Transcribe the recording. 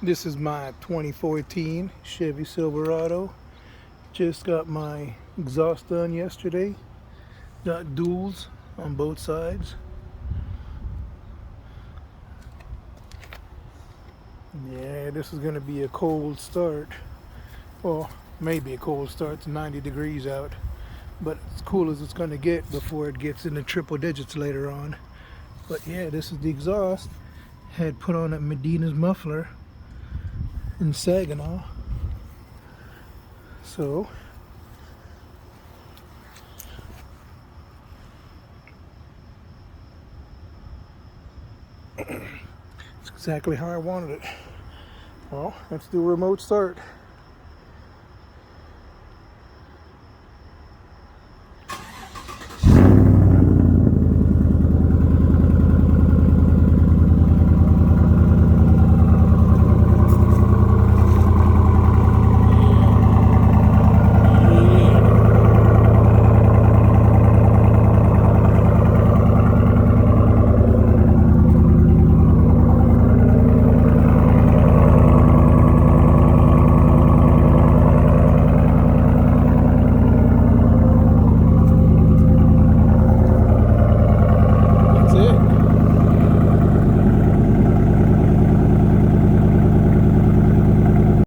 This is my 2014 Chevy Silverado. Just got my exhaust done yesterday. Got duals on both sides. Yeah, this is going to be a cold start. Well, maybe a cold start. It's 90 degrees out. But as cool as it's going to get before it gets in the triple digits later on. But yeah, this is the exhaust. Had put on a Medina's muffler in Saginaw. So it's exactly how I wanted it. Well, let's do a remote start.